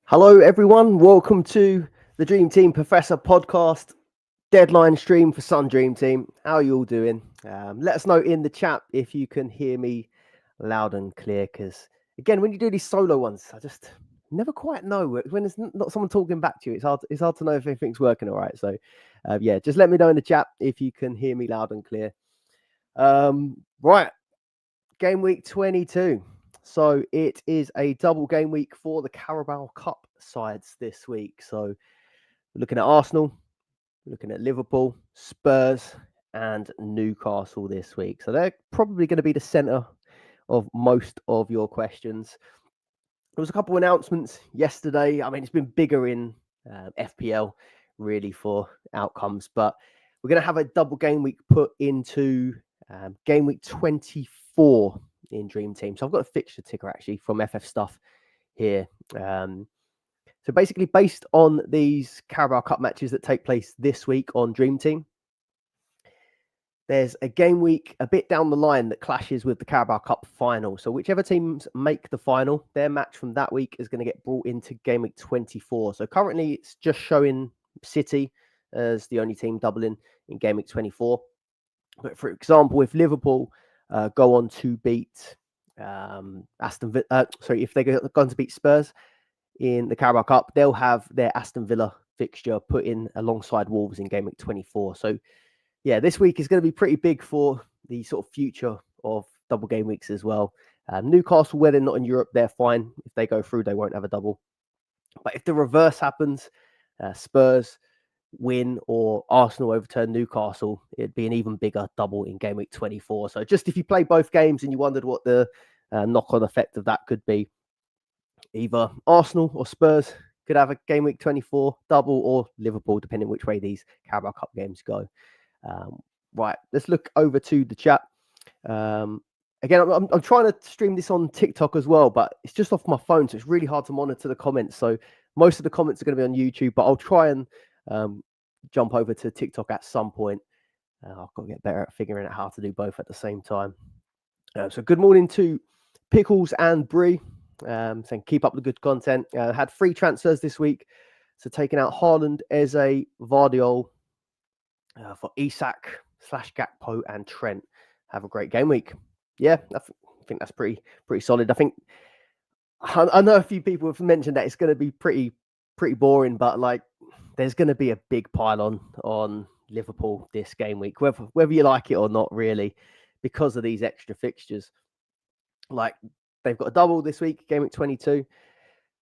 Hello, everyone. Welcome to the Dream Team Professor podcast deadline stream for Sun Dream Team. How are you all doing? Let us know in the chat if you can hear me loud and clear. Because again, when you do these solo ones, I just never quite know when it's not someone talking back to you. It's hard to know if everything's working all right. So, just let me know in the chat if you can hear me loud and clear. Right, game week 22. So it is a double game week for the Carabao Cup sides this week. So looking at Arsenal, looking at Liverpool, Spurs, and Newcastle this week. So they're probably going to be the centre of most of your questions. There was a couple of announcements yesterday. I mean, it's been bigger in FPL really for outcomes, but we're going to have a double game week put into game week 24 in Dream Team. So I've got a fixture ticker actually from FF Stuff here. So basically, based on these Carabao Cup matches that take place this week on Dream Team, there's a game week a bit down the line that clashes with the Carabao Cup final. So whichever teams make the final, their match from that week is going to get brought into game week 24. So currently, it's just showing City as the only team doubling in game week 24. But for example, if Liverpool go on to beat if they go on to beat Spurs in the Carabao Cup, they'll have their Aston Villa fixture put in alongside Wolves in game week 24. So, yeah, this week is going to be pretty big for the sort of future of double game weeks as well. Newcastle, where they're not in Europe, they're fine. If they go through, they won't have a double. But if the reverse happens, Spurs win or Arsenal overturn Newcastle, it'd be an even bigger double in game week 24. So just if you play both games and you wondered what the knock-on effect of that could be, either Arsenal or Spurs could have a game week 24 double, or Liverpool, depending which way these Carabao Cup games go. Right, let's look over to the chat. Again, I'm trying to stream this on TikTok as well, but it's just off my phone, so it's really hard to monitor the comments. So most of the comments are going to be on YouTube, but I'll try and jump over to TikTok at some point. I've got to get better at figuring out how to do both at the same time. So good morning to Pickles and Brie. Saying keep up the good content. Had 3 transfers this week. So taking out Haaland, Eze, Vardiol for Isak / Gakpo and Trent. Have a great game week. Yeah, I think that's pretty solid. I know a few people have mentioned that it's going to be pretty boring, but like there's going to be a big pile on Liverpool this game week, whether you like it or not, really, because of these extra fixtures. Like they've got a double this week, game week 22.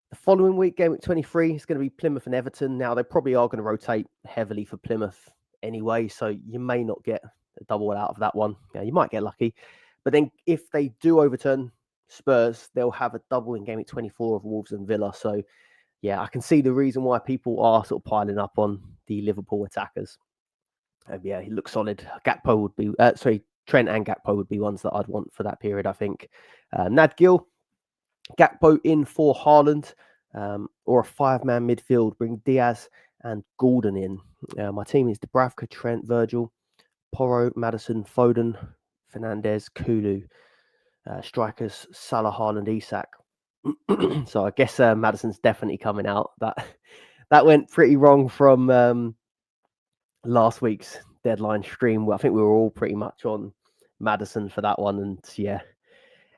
The following week, game week 23, is going to be Plymouth and Everton. Now, they probably are going to rotate heavily for Plymouth anyway, so you may not get a double out of that one. Yeah, you might get lucky. But then if they do overturn Spurs, they'll have a double in game week 24 of Wolves and Villa. So, yeah, I can see the reason why people are sort of piling up on the Liverpool attackers. Yeah, he looks solid. Gakpo would be, Trent and Gakpo would be ones that I'd want for that period, I think. Nad Gill, Gakpo in for Haaland, or a 5-man midfield. Bring Diaz and Gordon in. My team is Dubravka, Trent, Virgil, Porro, Madison, Foden, Fernandez, Kulu. Strikers, Salah, Haaland, Isak. So I guess Madison's definitely coming out. That went pretty wrong from last week's deadline stream. I think we were all pretty much on Madison for that one, and yeah,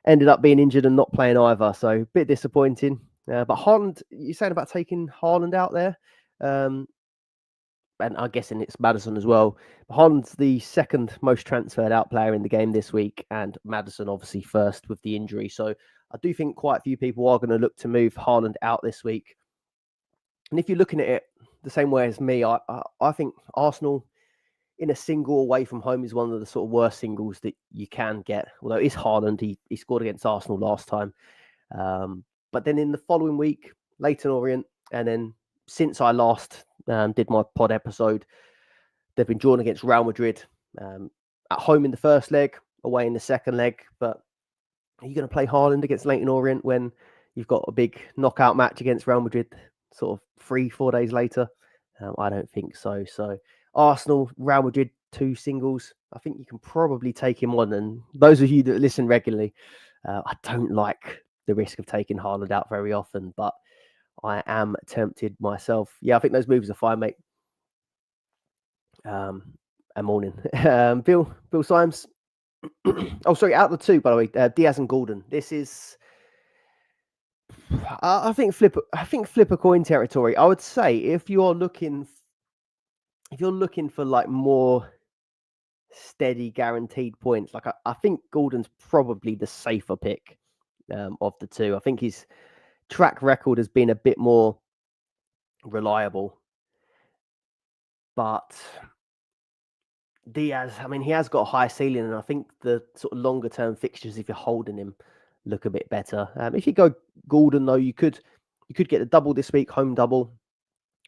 ended up being injured and not playing either. So a bit disappointing. But Haaland, you're saying about taking Haaland out there, and I'm guessing it's Madison as well. Haaland's the second most transferred out player in the game this week, and Madison obviously first with the injury. So I do think quite a few people are going to look to move Haaland out this week. And if you're looking at it the same way as me, I think Arsenal in a single away from home is one of the sort of worst singles that you can get. Although it's Haaland, he scored against Arsenal last time. But then in the following week, Leyton Orient, and then since I last did my pod episode, they've been drawn against Real Madrid at home in the first leg, away in the second leg. But are you going to play Haaland against Leyton Orient when you've got a big knockout match against Real Madrid sort of 3-4 days later? I don't think so. So Arsenal, Real Madrid, 2 singles. I think you can probably take him on. And those of you that listen regularly, I don't like the risk of taking Haaland out very often, but I am tempted myself. Yeah, I think those moves are fine, mate. And morning. Bill Symes. Oh, sorry, out of the two, by the way, Diaz and Gordon. This is, I think flip a coin territory. I would say if you're looking for like more steady, guaranteed points, like I think Gordon's probably the safer pick of the two. I think his track record has been a bit more reliable, but Diaz, I mean, he has got a high ceiling, and I think the sort of longer term fixtures, if you're holding him, look a bit better. If you go Gordon, though, you could get the double this week, home double,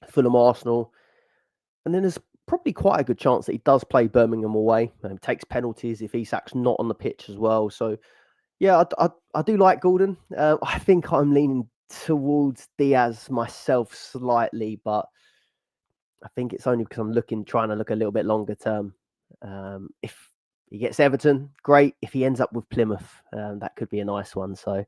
Fulham Arsenal, and then there's probably quite a good chance that he does play Birmingham away, takes penalties if Isak's not on the pitch as well. So yeah, I do like Gordon. I think I'm leaning towards Diaz myself slightly, but I think it's only because I'm trying to look a little bit longer term. If he gets Everton, great. If he ends up with Plymouth, that could be a nice one. So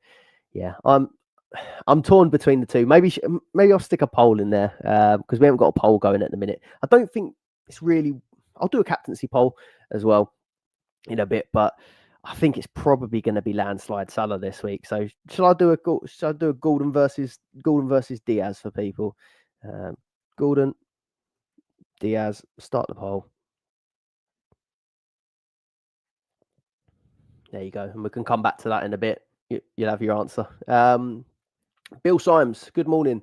yeah, I'm torn between the two. Maybe I'll stick a poll in there because we haven't got a poll going at the minute. I don't think it's really. I'll do a captaincy poll as well in a bit, but I think it's probably going to be landslide Salah this week. So shall I do a Gordon versus Diaz for people? Gordon, Diaz, start the poll. There you go, and we can come back to that in a bit. You'll have your answer. Bill Symes, good morning.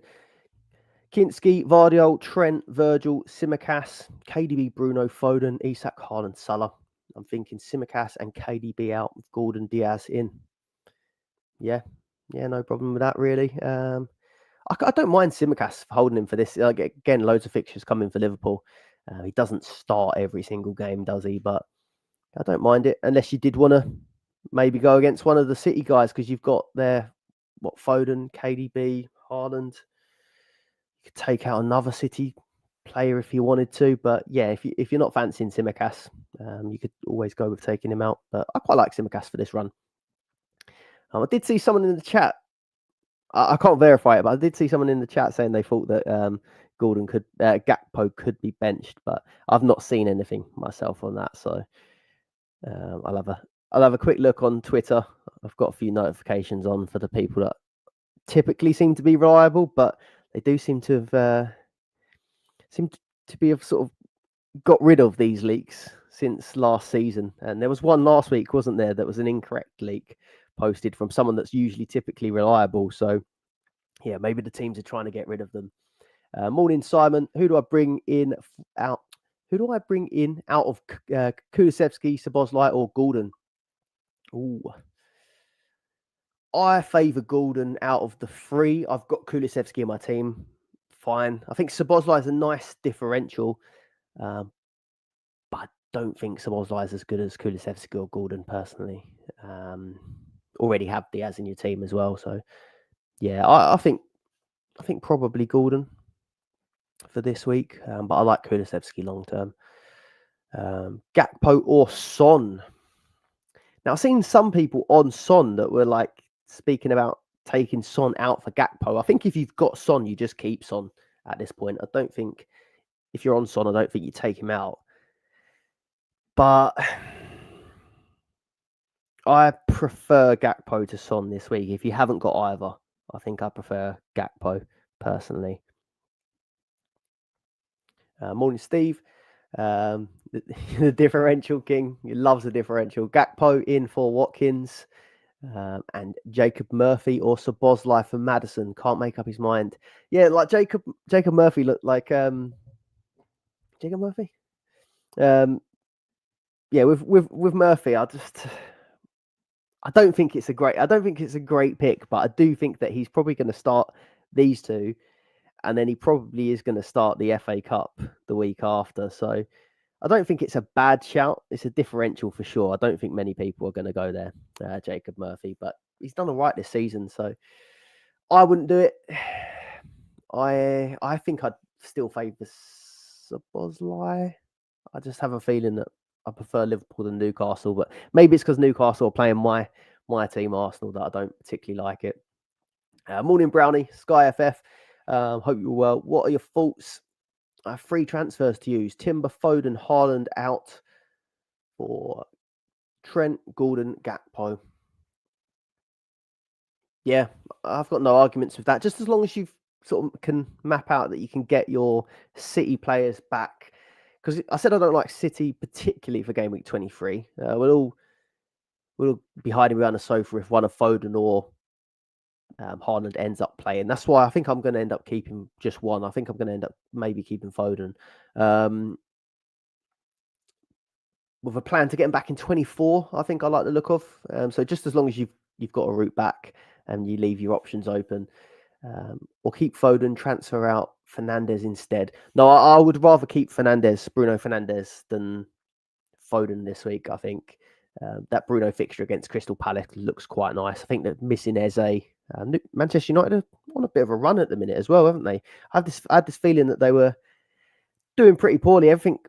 Kinski, Vardiol, Trent, Virgil, Simicast, KDB, Bruno, Foden, Isak, Haaland, Salah. I'm thinking Simicast and KDB out with Gordon, Diaz in. Yeah, no problem with that, really. I don't mind Simicast holding him for this. Again, loads of fixtures coming for Liverpool. He doesn't start every single game, does he? But I don't mind it, unless you did want to maybe go against one of the City guys, because you've got their Foden, KDB, Haaland. You could take out another City player if you wanted to, but yeah, if you're not fancying Simicast, you could always go with taking him out. But I quite like Simicast for this run. I did see someone in the chat. I can't verify it, but I did see someone in the chat saying they thought that Gakpo could be benched, but I've not seen anything myself on that. So I'll have a quick look on Twitter. I've got a few notifications on for the people that typically seem to be reliable, but they do seem to have sort of got rid of these leaks since last season. And there was one last week, wasn't there? That was an incorrect leak posted from someone that's usually typically reliable. So yeah, maybe the teams are trying to get rid of them. Morning, Simon. Who do I bring in out? Who do I bring in out of Kulusevski, Szoboszlai, or Gordon? Ooh. I favour Gordon out of the three. I've got Kulusevski in my team. Fine. I think Szoboszlai is a nice differential, but I don't think Szoboszlai is as good as Kulusevski or Gordon personally. Already have Diaz in your team as well, so yeah, I think probably Gordon for this week, but I like Kulusevski long term. Gakpo or Son. Now I've seen some people on Son that were like speaking about taking Son out for Gakpo. I think if you've got Son, you just keep Son at this point. I don't think if you're on Son, I don't think you take him out. But I prefer Gakpo to Son this week. If you haven't got either, I think I prefer Gakpo personally. Morning, Steve. The differential king. He loves the differential. Gakpo in for Watkins. And Jacob Murphy or Szoboszlai for Madison. Can't make up his mind. Yeah, like Jacob Murphy looked like Jacob Murphy. Yeah, with Murphy, I don't think it's a great pick, but I do think that he's probably going to start these two, and then he probably is going to start the FA Cup the week after. So I don't think it's a bad shout. It's a differential for sure. I don't think many people are going to go there, Jacob Murphy, but he's done all right this season, so I wouldn't do it. I think I'd still favour Szoboszlai. I just have a feeling that I prefer Liverpool than Newcastle, but maybe it's because Newcastle are playing my team, Arsenal, that I don't particularly like it. Morning, Brownie, Sky FF. Hope you're well. What are your thoughts? I have 3 transfers to use. Timber, Foden, Haaland out for Trent, Gordon, Gakpo. Yeah, I've got no arguments with that. Just as long as you sort of can map out that you can get your City players back. Because I said I don't like City particularly for game week 23. We'll be hiding behind the sofa if one of Foden or Haaland ends up playing. That's why I think I'm going to end up keeping just one. I think I'm going to end up maybe keeping Foden. With a plan to get him back in 24, I think I like the look of. So just as long as you've got a route back and you leave your options open, or keep Foden, transfer out Fernandes instead. No, I would rather keep Bruno Fernandes, than Foden this week. I think that Bruno fixture against Crystal Palace looks quite nice. I think that missing Eze, Manchester United are on a bit of a run at the minute as well, haven't they? I had this feeling that they were doing pretty poorly. Everything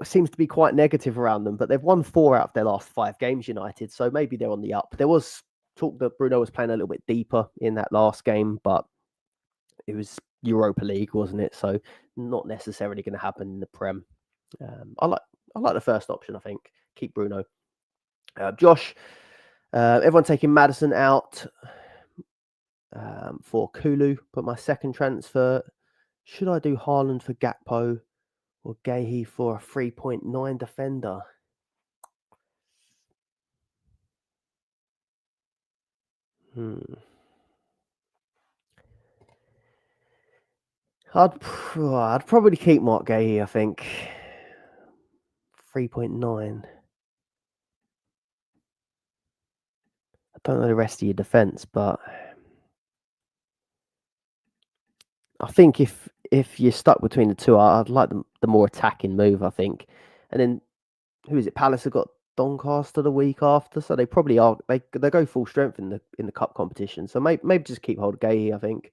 seems to be quite negative around them, but they've won 4 out of their last 5 games, United. So maybe they're on the up. There was talk that Bruno was playing a little bit deeper in that last game, but it was Europa League, wasn't it? So not necessarily going to happen in the Prem. I like the first option. I think keep Bruno. Josh, everyone taking Madison out for Kulu. But my second transfer, should I do Haaland for Gakpo or Gahey for a 3.9 defender? I'd probably keep Mark Gahey, I think. 3.9. I don't know the rest of your defence, but I think if you're stuck between the two, I'd like the more attacking move, I think. And then, who is it? Palace have got Doncaster the week after, so they probably are. They go full strength in the cup competition. So maybe just keep hold of Gahey, I think.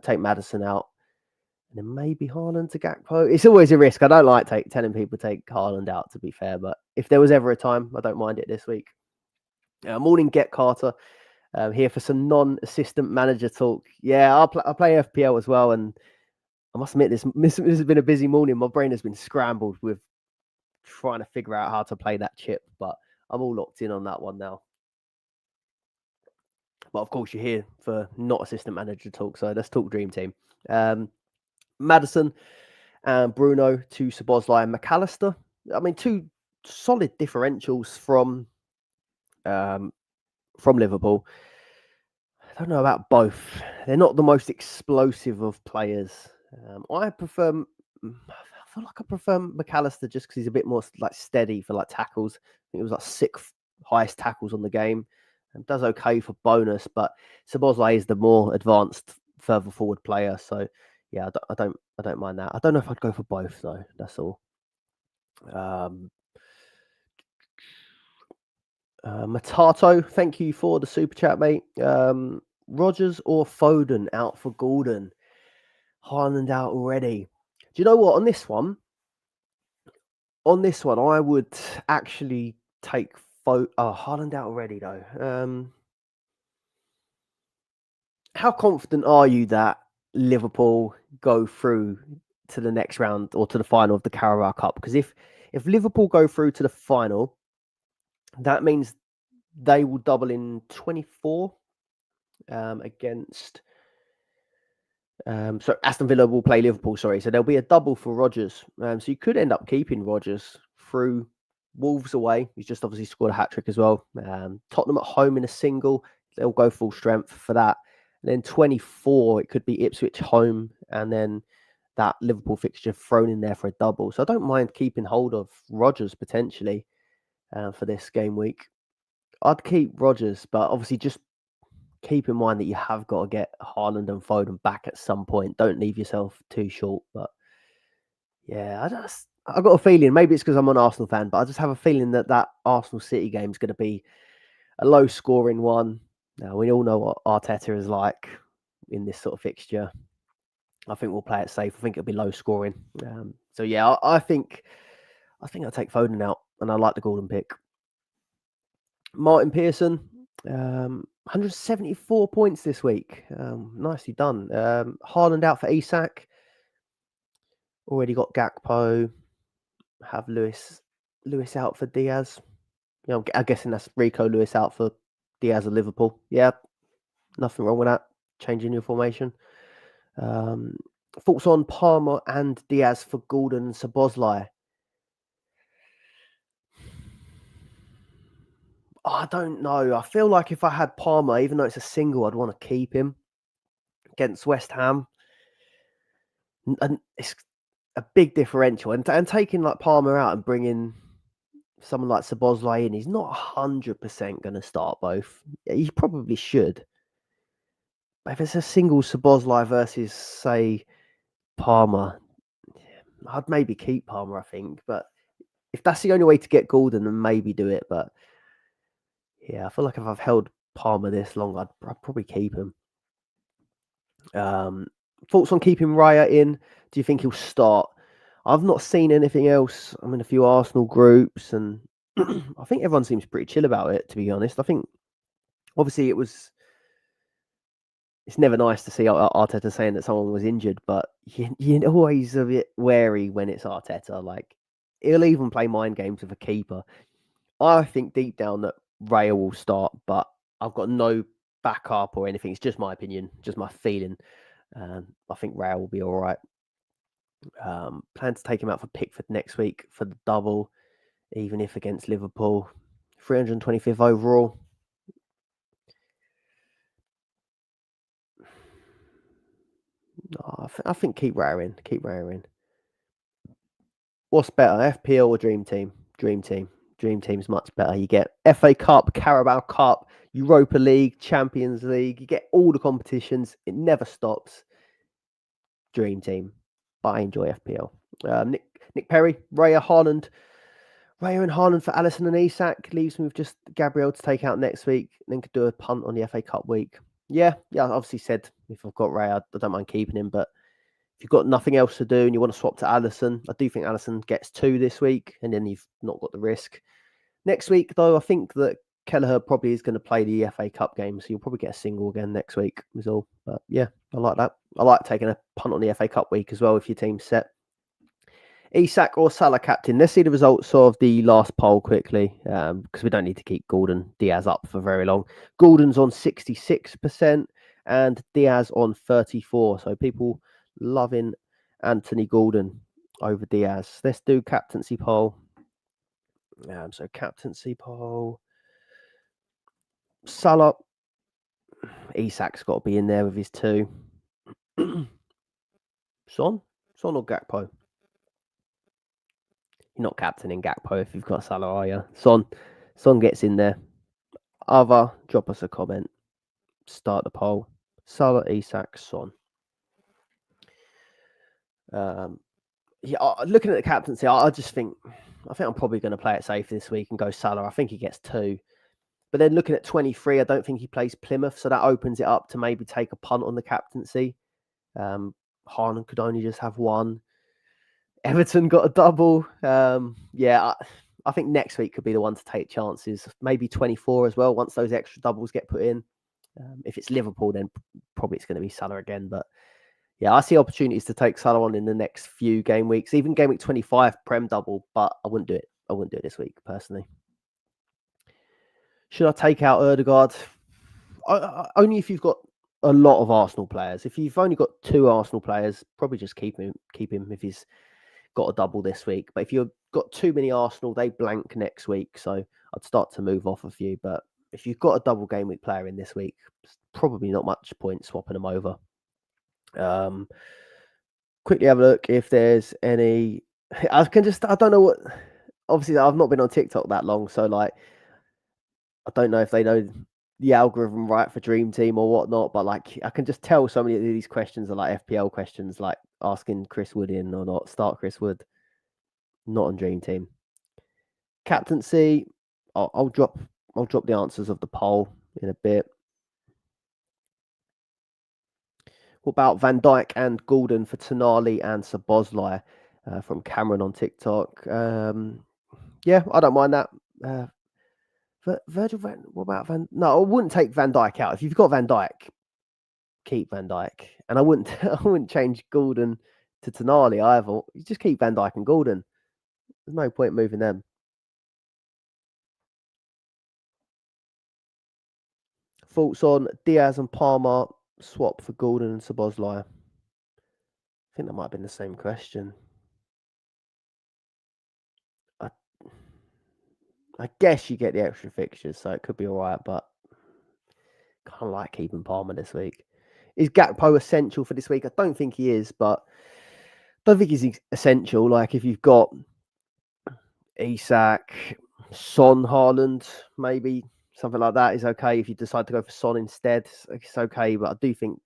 Take Madison out, and then maybe Haaland to Gakpo. It's always a risk. I don't like telling people to take Haaland out, to be fair. But if there was ever a time, I don't mind it this week. Morning, Get Carter. Here for some non-assistant manager talk. Yeah, I play FPL as well, and I must admit this has been a busy morning. My brain has been scrambled with trying to figure out how to play that chip, but I'm all locked in on that one now. But of course, you're here for not assistant manager talk, so let's talk Dream Team. Madison and Bruno to Szoboszlai and McAllister. I mean, 2 solid differentials from Liverpool. I don't know about both. They're not the most explosive of players. I feel like I prefer McAllister just because he's a bit more like steady for like tackles. I think it was like 6th highest tackles on the game, and does okay for bonus. But Szoboszlai is the more advanced, further forward player. So yeah, I don't mind that. I don't know if I'd go for both though. That's all. Matato, thank you for the super chat, mate. Rodgers or Foden out for Gordon? Haaland out already. Do you know what? On this one, I would actually take Haaland out already, though. How confident are you that Liverpool go through to the next round or to the final of the Carabao Cup? Because if Liverpool go through to the final, that means they will double in 24 against. So Aston Villa will play Liverpool, sorry. So there'll be a double for Rodgers. So you could end up keeping Rodgers through Wolves away. He's just obviously scored a hat-trick as well. Tottenham at home in a single. They'll go full strength for that. And then 24, it could be Ipswich home. And then that Liverpool fixture thrown in there for a double. So I don't mind keeping hold of Rodgers potentially for this game week. I'd keep Rodgers, but obviously just keep in mind that you have got to get Haaland and Foden back at some point. Don't leave yourself too short. But yeah, I got a feeling, maybe it's because I'm an Arsenal fan, but I just have a feeling that Arsenal City game is going to be a low scoring one. Now, we all know what Arteta is like in this sort of fixture. I think we'll play it safe. I think it'll be low scoring. So yeah, I think I'll take Foden out, and I like the Gordon pick. Martin Pearson, 174 points this week. Nicely done. Haaland out for Isak. Already got Gakpo. Have Lewis out for Diaz. I'm guessing that's Rico Lewis out for Diaz of Liverpool. Yeah, nothing wrong with that. Changing your formation. Thoughts on Palmer and Diaz for Gordon and Szoboszlai? I don't know. I feel like if I had Palmer, even though it's a single, I'd want to keep him against West Ham. And it's a big differential. And taking like Palmer out and bringing someone like Szoboszlai in, he's not 100% going to start both. He probably should. But if it's a single Szoboszlai versus, say, Palmer, I'd maybe keep Palmer, I think. But if that's the only way to get Gordon, then maybe do it. But yeah, I feel like if I've held Palmer this long, I'd probably keep him. Thoughts on keeping Raya in? Do you think he'll start? I've not seen anything else. I'm in a few Arsenal groups, and I think everyone seems pretty chill about it, to be honest. I think, obviously, it's never nice to see Arteta saying that someone was injured, but you're always a bit wary when it's Arteta. Like, he'll even play mind games with a keeper. I think deep down that Raya will start, but I've got no backup or anything. It's just my opinion, just my feeling. I think Raya will be all right. Plan to take him out for Pickford next week for the double, even if against Liverpool. 325th overall. I think keep Raya in. Keep Raya in. What's better, FPL or Dream Team? Dream Team. Dream Team's much better. You get FA Cup, Carabao Cup, Europa League, Champions League. You get all the competitions. It never stops. Dream Team. But I enjoy FPL. Nick Perry, Raya and Haaland for Alisson and Isak. Leaves me with just Gabriel to take out next week. Then could do a punt on the FA Cup week. Yeah. I obviously said if I've got Raya, I don't mind keeping him. But if you've got nothing else to do and you want to swap to Alisson, I do think Alisson gets 2 this week, and then you've not got the risk. Next week, though, I think that Kelleher probably is going to play the FA Cup game, so you'll probably get a single again next week, is all. But yeah, I like that. I like taking a punt on the FA Cup week as well if your team's set. Isak or Salah captain? Let's see the results of the last poll quickly, because we don't need to keep Gordon Diaz up for very long. Gordon's on 66% and Diaz on 34%. So people loving Anthony Gordon over Diaz. Let's do captaincy poll. So captaincy poll. Salah. Isak's got to be in there with his 2. Son or Gakpo? You're not captaining Gakpo if you've got Salah, are you? Son gets in there. Other, drop us a comment. Start the poll. Salah, Isak, Son. Looking at the captaincy, I think I'm probably going to play it safe this week and go Salah. I think he gets 2. But then looking at 23, I don't think he plays Plymouth, so that opens it up to maybe take a punt on the captaincy. Haaland could only just have 1. Everton got a double. I think next week could be the one to take chances. Maybe 24 as well, once those extra doubles get put in. If it's Liverpool, then probably it's going to be Salah again. But yeah, I see opportunities to take Salah on in the next few game weeks. Even game week 25, Prem double, but I wouldn't do it. I wouldn't do it this week, personally. Should I take out Ødegaard? Only if you've got a lot of Arsenal players. If you've only got 2 Arsenal players, probably just keep him if he's got a double this week. But if you've got too many Arsenal, they blank next week. So I'd start to move off a few. But if you've got a double game week player in this week, probably not much point swapping them over. Quickly have a look if there's any. I don't know what. Obviously, I've not been on TikTok that long, so like, I don't know if they know the algorithm right for Dream Team or whatnot. But like, I can just tell so many of these questions are like FPL questions, like asking Chris Wood in or not. Start Chris Wood. Not on Dream Team. Captaincy. I'll drop the answers of the poll in a bit. What about Van Dijk and Gordon for Tonali and Szoboszlai from Cameron on TikTok? Yeah, I don't mind that. Virgil what about No, I wouldn't take Van Dijk out. If you've got Van Dijk, keep Van Dijk. And I wouldn't I wouldn't change Gordon to Tonali either. You just keep Van Dijk and Gordon. There's no point moving them. Thoughts on Diaz and Palmer swap for Gordon and Szoboszlai? I think that might have been the same question. I guess you get the extra fixtures, so it could be all right, but kind of like keeping Palmer this week. Is Gakpo essential for this week? I don't think he is, but I don't think he's essential. Like if you've got Isak, Son, Haaland, maybe something like that is okay. If you decide to go for Son instead, it's okay. But I do think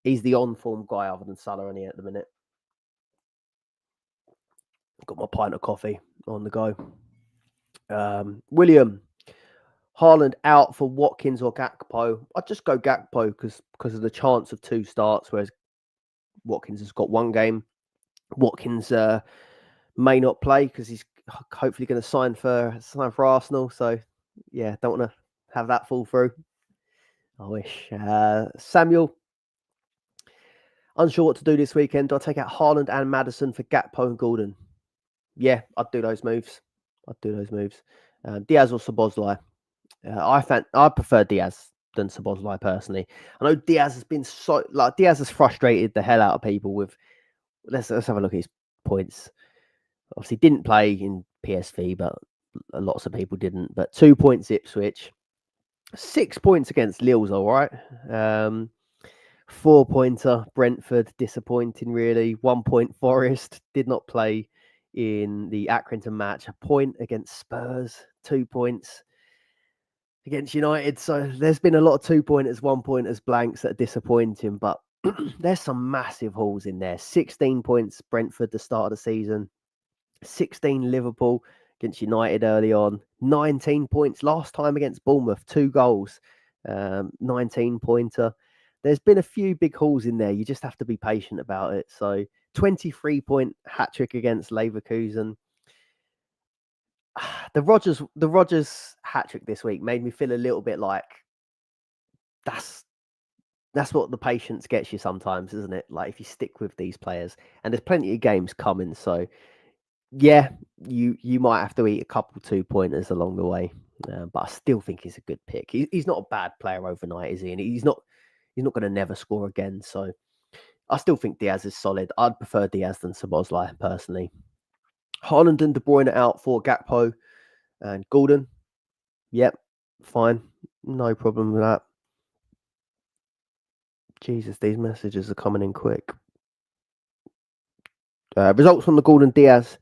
he's the on-form guy other than Salah at the minute. Got my pint of coffee on the go. William, Haaland out for Watkins or Gakpo? I'd just go Gakpo because of the chance of 2 starts, whereas Watkins has got 1 game. Watkins may not play because he's hopefully going to sign for Arsenal. So, yeah, don't want to have that fall through. I wish. Samuel, unsure what to do this weekend. Do I take out Haaland and Madison for Gakpo and Gordon? Yeah, I'd do those moves. Diaz or Szoboszlai? I prefer Diaz than Szoboszlai personally. I know Diaz has been Diaz has frustrated the hell out of people with. Let's have a look at his points. Obviously, didn't play in PSV, but lots of people didn't. But 2 points Ipswich, 6 points against Lille's all right. 4-pointer Brentford, disappointing really. 1 point Forest, did not play in the Accrington match. A point against Spurs, 2 points against United. So there's been a lot of 2-pointers, 1-pointers, blanks that are disappointing, but there's some massive hauls in there. 16 points Brentford the start of the season, 16 Liverpool against United early on, 19 points last time against Bournemouth, 2 goals, 19-pointer. There's been a few big hauls in there. You just have to be patient about it. So 23-point hat-trick against Leverkusen. The Rodgers hat-trick this week made me feel a little bit like that's what the patience gets you sometimes, isn't it? Like if you stick with these players, and there's plenty of games coming. So yeah, you might have to eat a couple 2-pointers along the way, but I still think he's a good pick. He's not a bad player overnight, is he? And he's not going to never score again. So I still think Diaz is solid. I'd prefer Diaz than Szoboszlai personally. Haaland and De Bruyne out for Gakpo and Gordon. Yep, fine. No problem with that. Jesus, these messages are coming in quick. Results from the Gordon Diaz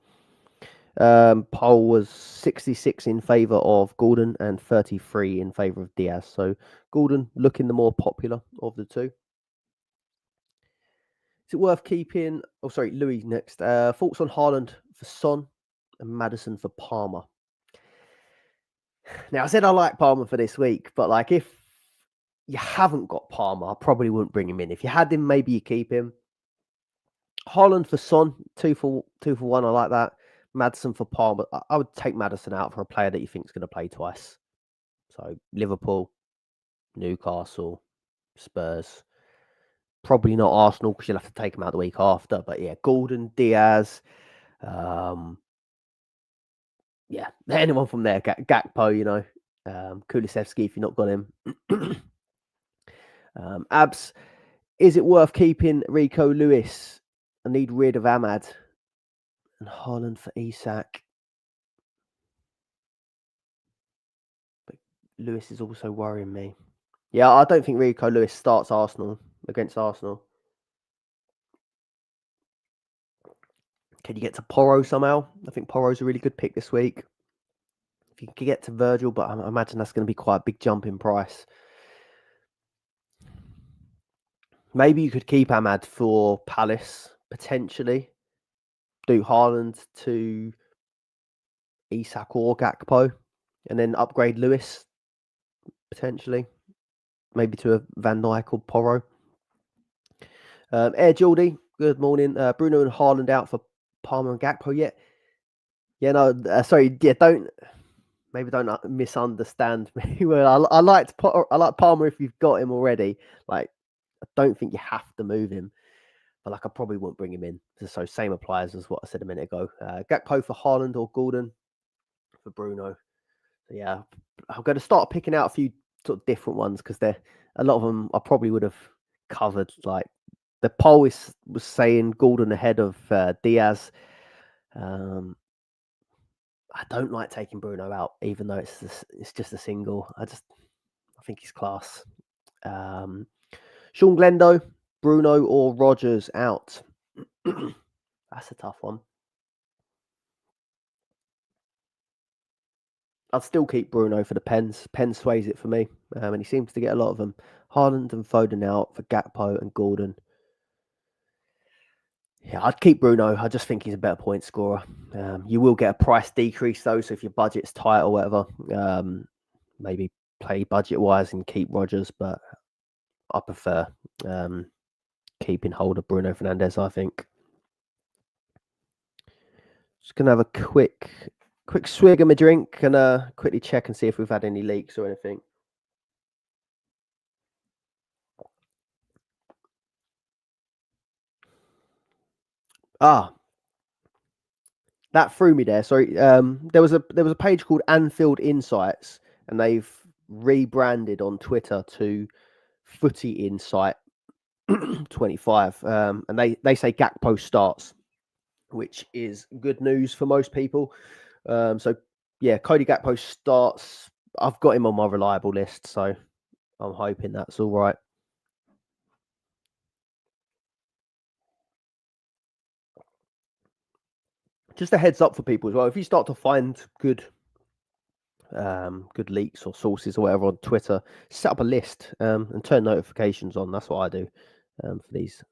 poll was 66 in favour of Gordon and 33 in favour of Diaz. So Gordon looking the more popular of the two. Is it worth keeping? Oh, sorry, Louis next. Thoughts on Haaland for Son and Madison for Palmer? Now, I said I like Palmer for this week, but like if you haven't got Palmer, I probably wouldn't bring him in. If you had him, maybe you keep him. Haaland for Son, 2 for 1. I like that. Madison for Palmer. I would take Madison out for a player that you think is going to play twice. So Liverpool, Newcastle, Spurs. Probably not Arsenal because you'll have to take him out the week after. But yeah, Gordon, Diaz. Yeah, anyone from there. Gakpo, you know. Kulusevski if you've not got him. Abs, is it worth keeping Rico Lewis? I need rid of Ahmad. And Haaland for Isak. But Lewis is also worrying me. Yeah, I don't think Rico Lewis starts against Arsenal. Can you get to Porro somehow? I think Porro's a really good pick this week. If you can get to Virgil, but I imagine that's going to be quite a big jump in price. Maybe you could keep Ahmad for Palace, potentially. Do Haaland to Isak or Gakpo, and then upgrade Lewis, potentially. Maybe to a Van Dijk or Porro. Air Geordie, good morning. Bruno and Haaland out for Palmer and Gakpo. Yeah, no, sorry. Yeah, don't. maybe don't misunderstand me. Well, I like Palmer if you've got him already. Like, I don't think you have to move him, but like I probably wouldn't bring him in. So same applies as what I said a minute ago. Gakpo for Haaland or Gordon for Bruno. So yeah, I'm going to start picking out a few sort of different ones because a lot of them I probably would have covered. Like the poll was saying Gordon ahead of Diaz. I don't like taking Bruno out, even though it's just a single. I think he's class. Sean Glendo, Bruno or Rogers out. That's a tough one. I'd still keep Bruno for the pens. Pen sways it for me, and he seems to get a lot of them. Haaland and Foden out for Gakpo and Gordon. Yeah, I'd keep Bruno. I just think he's a better point scorer. You will get a price decrease though, so if your budget's tight or whatever, maybe play budget wise and keep Rogers. But I prefer keeping hold of Bruno Fernandes. I think. Just gonna have a quick swig of my drink and quickly check and see if we've had any leaks or anything. That threw me there. Sorry. There was a page called Anfield Insights, and they've rebranded on Twitter to Footy Insight 25. And they say Gakpo starts, which is good news for most people. So yeah, Cody Gakpo starts. I've got him on my reliable list, so I'm hoping that's all right. Just a heads up for people as well. If you start to find good leaks or sources or whatever on Twitter, set up a list and turn notifications on. That's what I do for these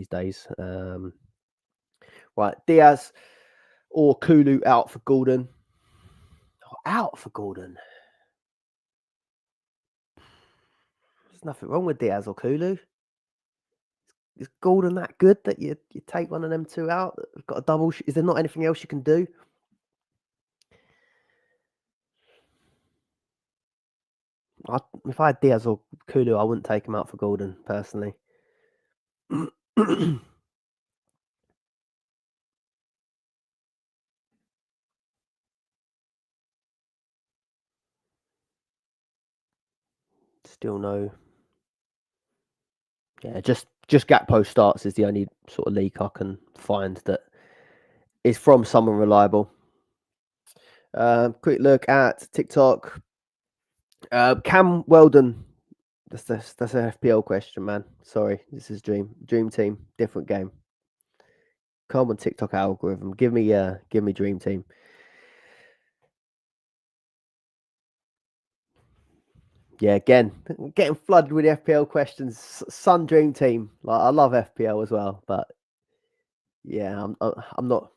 days. Right, Diaz or Kulu out for Gordon. Out for Gordon. There's nothing wrong with Diaz or Kulu. Is Gordon that good that you take one of them two out? Got a double. Is there not anything else you can do? If I had Diaz or Kulu, I wouldn't take him out for Gordon personally. Still no. Yeah, just Gakpo starts is the only sort of leak I can find that is from someone reliable. Quick look at TikTok. Cam Weldon. That's an FPL question, man. Sorry, this is Dream Team, different game. Come on, TikTok algorithm. Give me Dream Team. Yeah, again, getting flooded with FPL questions. Sun Dream Team. Like, I love FPL as well, but yeah, I'm not,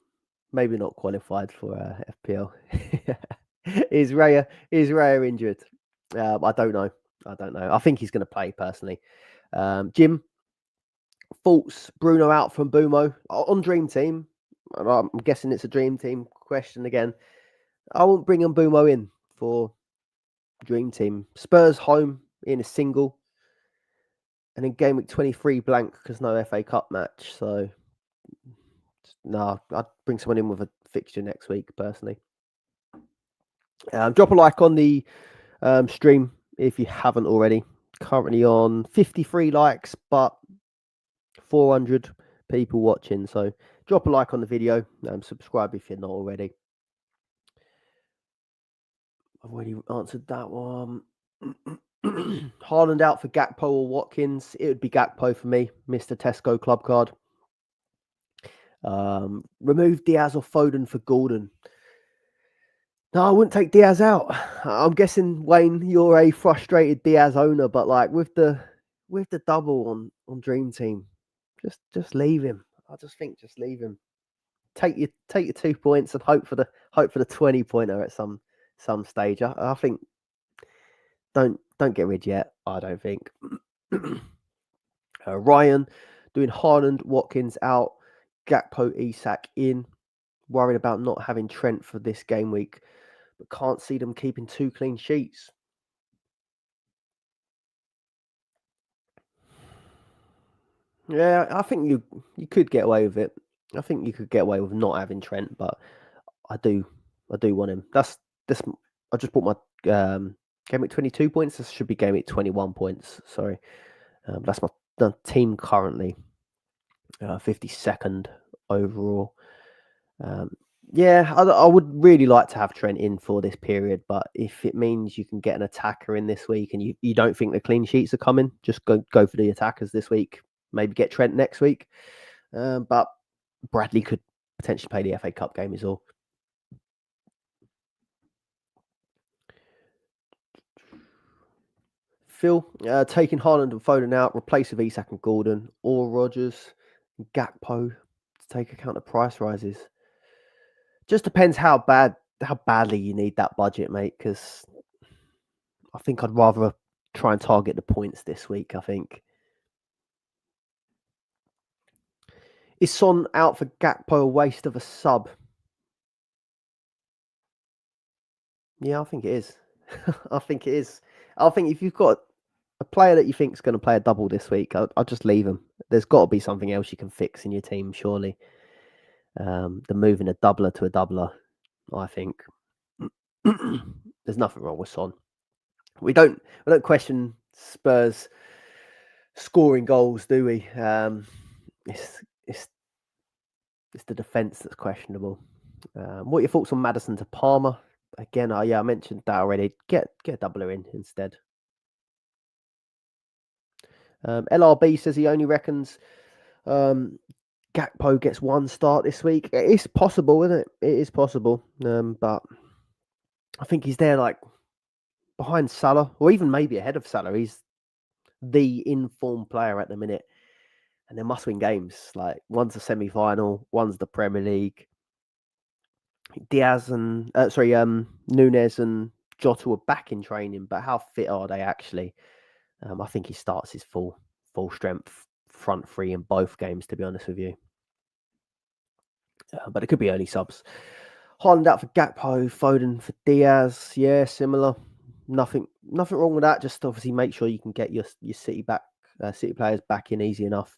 maybe not qualified for FPL. Is Raya injured? I don't know. I think he's going to play personally. Jim, thoughts? Bruno out from Bumo on Dream Team. I'm guessing it's a Dream Team question again. I won't bring on Bumo in for Dream Team. Spurs home in a single, and in game week 23 blank because no FA Cup match. So no, I'd bring someone in with a fixture next week personally. Drop a like on the stream if you haven't already. Currently on 53 likes, but 400 people watching. So drop a like on the video. Subscribe if you're not already. I've already answered that one. Haaland out for Gakpo or Watkins. It would be Gakpo for me, Mr. Tesco club card. Remove Diaz or Foden for Gordon. No, I wouldn't take Diaz out. I'm guessing, Wayne, you're a frustrated Diaz owner, but like with the double on Dream Team, just leave him. I just think just leave him. Take your 2 points and hope for the 20-pointer at some stage. I think don't get rid yet. I don't think. Ryan doing Haaland, Watkins out, Gakpo, Isak in. Worried about not having Trent for this game week. but can't see them keeping 2 clean sheets. Yeah, I think you could get away with it. I think you could get away with not having Trent, but I do want him. That's this. I just bought my game week 22 points. This should be game week 21 points. Sorry, that's my team currently. 52nd overall. Yeah, I would really like to have Trent in for this period, but if it means you can get an attacker in this week and you don't think the clean sheets are coming, just go for the attackers this week. Maybe get Trent next week. But Bradley could potentially play the FA Cup game is all. Phil, taking Haaland and Foden out, replace with Isak and Gordon, or Rodgers, Gakpo to take account of price rises. Just depends how badly you need that budget, mate, because I think I'd rather try and target the points this week, I think. Is Son out for Gakpo a waste of a sub? Yeah, I think it is. I think it is. I think if you've got a player that you think is going to play a double this week, I'll just leave him. There's got to be something else you can fix in your team, surely. The moving a doubler to a doubler, I think. There's nothing wrong with Son. We don't question Spurs scoring goals, do we? It's the defence that's questionable. What are your thoughts on Madison to Palmer? Again, I mentioned that already. Get a doubler in instead. LRB says he only reckons Gakpo gets one start this week. It's possible, isn't it? It is possible. But I think he's there like behind Salah, or even maybe ahead of Salah. He's the in-form player at the minute. And they must win games. Like one's a semi-final, one's the Premier League. Nunez and Jota were back in training, but how fit are they actually? I think he starts his full strength front three in both games, to be honest with you. But it could be early subs. Haaland out for Gakpo, Foden for Diaz. Yeah, similar. Nothing wrong with that. Just obviously make sure you can get your City players back in easy enough.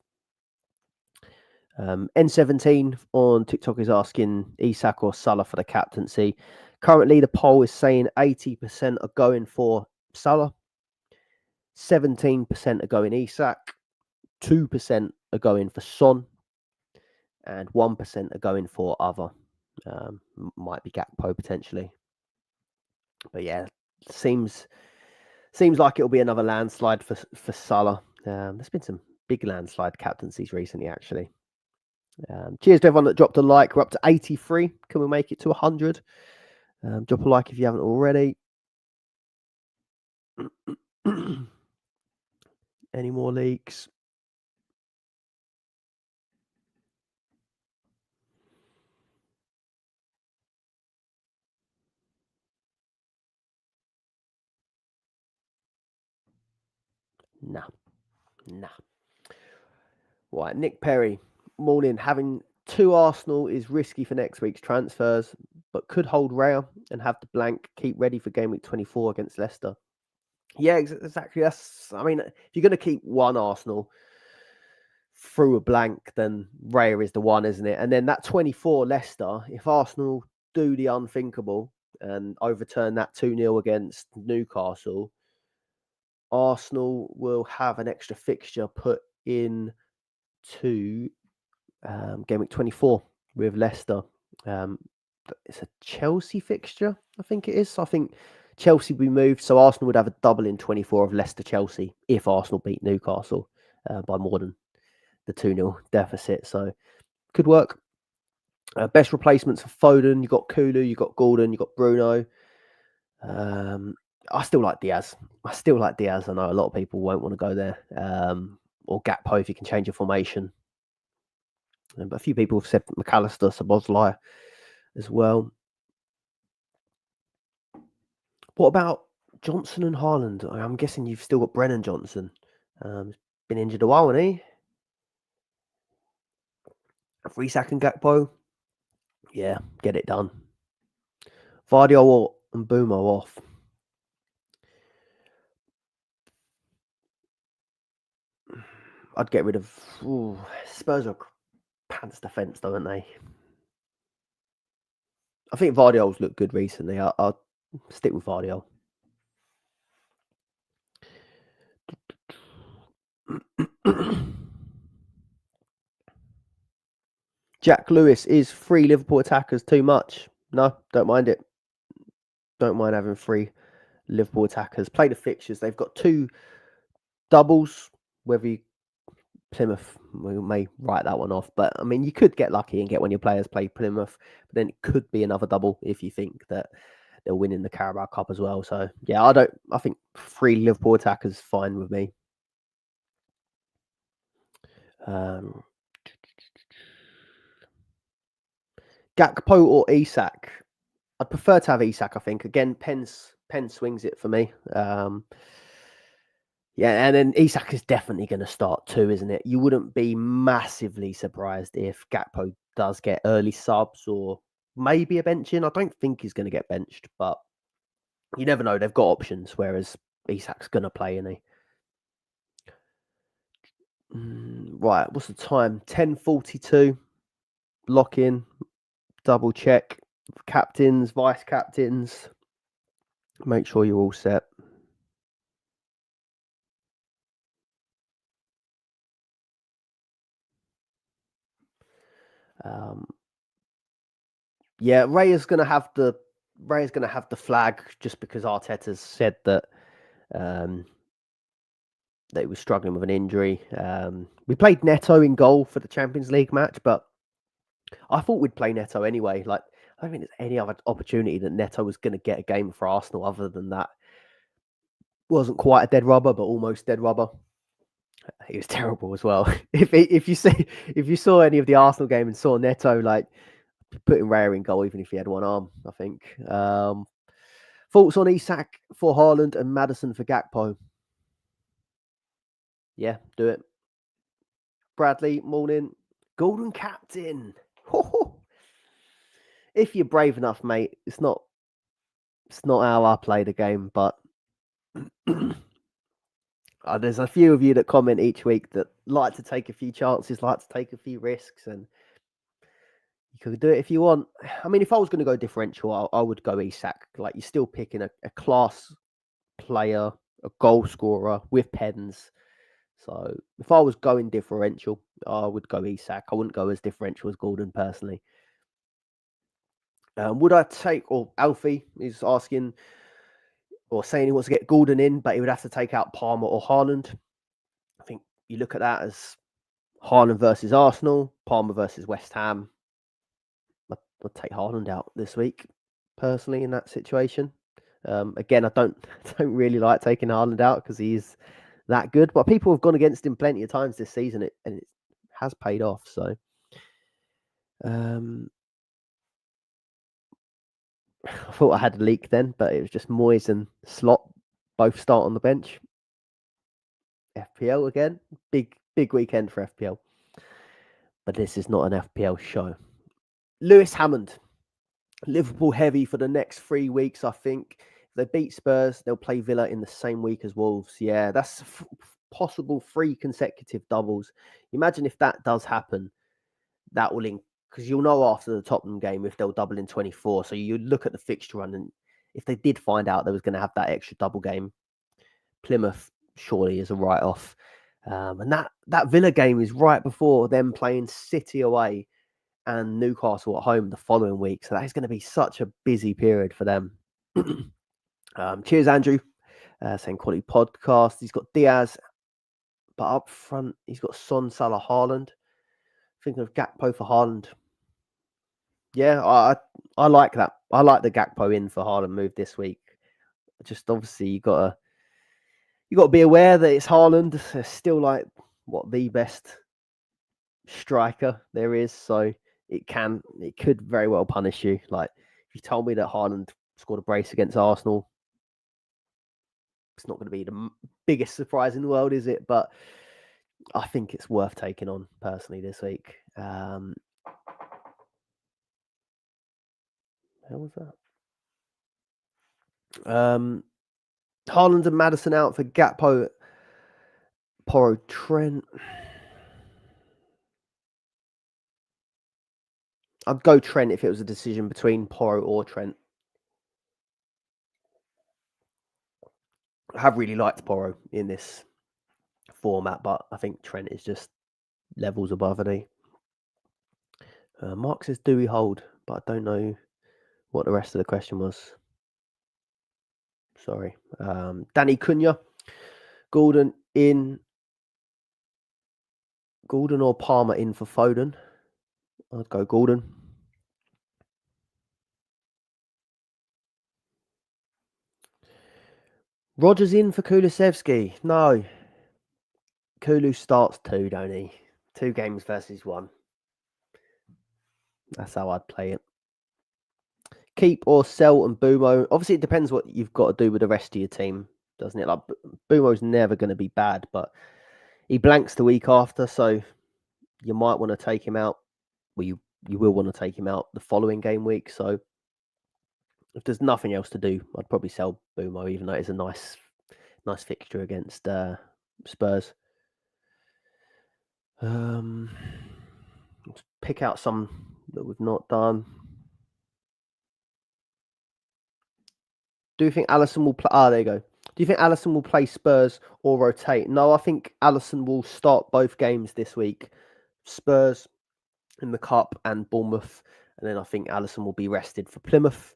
N17 on TikTok is asking Isak or Salah for the captaincy. Currently, the poll is saying 80% are going for Salah, 17% are going Isak, 2% are going for Son, and 1% are going for other. Might be Gakpo potentially. But yeah, seems like it'll be another landslide for Salah. There's been some big landslide captaincies recently, actually. Cheers to everyone that dropped a like. We're up to 83. Can we make it to 100? Drop a like if you haven't already. Any more leaks? Nah. Right, Nick Perry. Morning. Having 2 Arsenal is risky for next week's transfers, but could hold Raya and have the blank. Keep ready for game week 24 against Leicester. Yeah, exactly. If you're going to keep one Arsenal through a blank, then Raya is the one, isn't it? And then that 24 Leicester, if Arsenal do the unthinkable and overturn that 2-0 against Newcastle, Arsenal will have an extra fixture put in to game week 24 with Leicester. It's a Chelsea fixture, I think it is. So I think Chelsea will be moved, so Arsenal would have a double in 24 of Leicester-Chelsea if Arsenal beat Newcastle by more than the 2-0 deficit. So could work. Best replacements for Foden, you've got Kulu, you've got Gordon, you've got Bruno. I still like Diaz. I know a lot of people won't want to go there. Or Gakpo if you can change your formation. But a few people have said McAllister, Szoboszlai as well. What about Johnson and Haaland? I'm guessing you've still got Brennan Johnson. Been injured a while, hasn't he? Isak and Gakpo. Yeah, get it done. Vardy and Bumo off. I'd get rid of... Spurs are pants defence, don't they? I think Vardiol's looked good recently. I'll stick with Vardiol. Jack Lewis, is 3 Liverpool attackers too much? No, don't mind it. Don't mind having 3 Liverpool attackers. Play the fixtures. They've got 2 doubles. Whether you... Plymouth, we may write that one off. But, I mean, you could get lucky and get one of your players play Plymouth. But then it could be another double if you think that they'll win in the Carabao Cup as well. So, yeah, I think 3 Liverpool attackers fine with me. Gakpo or Isak? I'd prefer to have Isak, I think. Again, Penn swings it for me. Yeah, and then Isak is definitely going to start too, isn't it? You wouldn't be massively surprised if Gakpo does get early subs or maybe a benching. I don't think he's going to get benched, but you never know. They've got options, whereas Isak's going to play, isn't he? Right, what's the time? 10:42. Lock in, double check. Captains, vice captains. Make sure you're all set. Yeah, Raya's going to have the flag just because Arteta's said that that he was struggling with an injury. We played Neto in goal for the Champions League match, but I thought we'd play Neto anyway. Like, I don't think there's any other opportunity that Neto was going to get a game for Arsenal other than that. Wasn't quite a dead rubber, but almost dead rubber. He was terrible as well. If you saw any of the Arsenal game and saw Neto like putting Raya in goal, even if he had one arm, I think. Thoughts on Isak for Haaland and Madison for Gakpo? Yeah, do it. Bradley, morning. Golden captain. If you're brave enough, mate, it's not how I play the game, but there's a few of you that comment each week that like to take a few chances, like to take a few risks, and you could do it if you want. I mean, if I was going to go differential, I would go Isak. Like, you're still picking a class player, a goal scorer with pens. So if I was going differential, I would go Isak. I wouldn't go as differential as Gordon personally. Would I take, or Alfie is asking or saying he wants to get Gordon in, but he would have to take out Palmer or Haaland. I think you look at that as Haaland versus Arsenal, Palmer versus West Ham. I'd take Haaland out this week, personally, in that situation. Again, I don't really like taking Haaland out because he's that good, but people have gone against him plenty of times this season, and it has paid off. So, I thought I had a leak then, but it was just Moyes and Slot both start on the bench. FPL again, big weekend for FPL, but this is not an FPL show. Lewis Hammond, Liverpool heavy for the next 3 weeks, I think. If they beat Spurs, they'll play Villa in the same week as Wolves. Yeah, that's possible 3 consecutive doubles. Imagine if that does happen, that will because you'll know after the Tottenham game if they'll double in 24. So you look at the fixture run, and if they did find out they was going to have that extra double game, Plymouth surely is a write-off. And that Villa game is right before them playing City away and Newcastle at home the following week. So that is going to be such a busy period for them. Cheers, Andrew. Saying quality podcast. He's got Diaz, but up front, he's got Son, Salah, Haaland. Thinking of Gakpo for Haaland. Yeah, I like that. I like the Gakpo in for Haaland move this week. Just obviously you got to be aware that it's Haaland. It's still like the best striker there is, so it could very well punish you. Like, if you told me that Haaland scored a brace against Arsenal, it's not going to be the biggest surprise in the world, is it? But I think it's worth taking on personally this week. How was that? Haaland and Madison out for Gakpo, Porro, Trent. I'd go Trent if it was a decision between Porro or Trent. I have really liked Porro in this format, but I think Trent is just levels above, isn't he? Mark says, do we hold? But I don't know what the rest of the question was. Sorry. Danny Cunha, Gordon or Palmer in for Foden? I'd go Gordon. Rogers in for Kulusevski? No. Kulu starts 2, don't he? 2 games versus 1. That's how I'd play it. Keep or sell and Bumo. Obviously, it depends what you've got to do with the rest of your team, doesn't it? Like Bumo's never going to be bad, but he blanks the week after, so you might want to take him out. Well, you will want to take him out the following game week. So if there's nothing else to do, I'd probably sell Bumo, even though it's a nice fixture against Spurs. Let's pick out some that we've not done. Do you think Alisson will play? There you go. Do you think Alisson will play Spurs or rotate? No, I think Alisson will start both games this week. Spurs in the Cup and Bournemouth. And then I think Alisson will be rested for Plymouth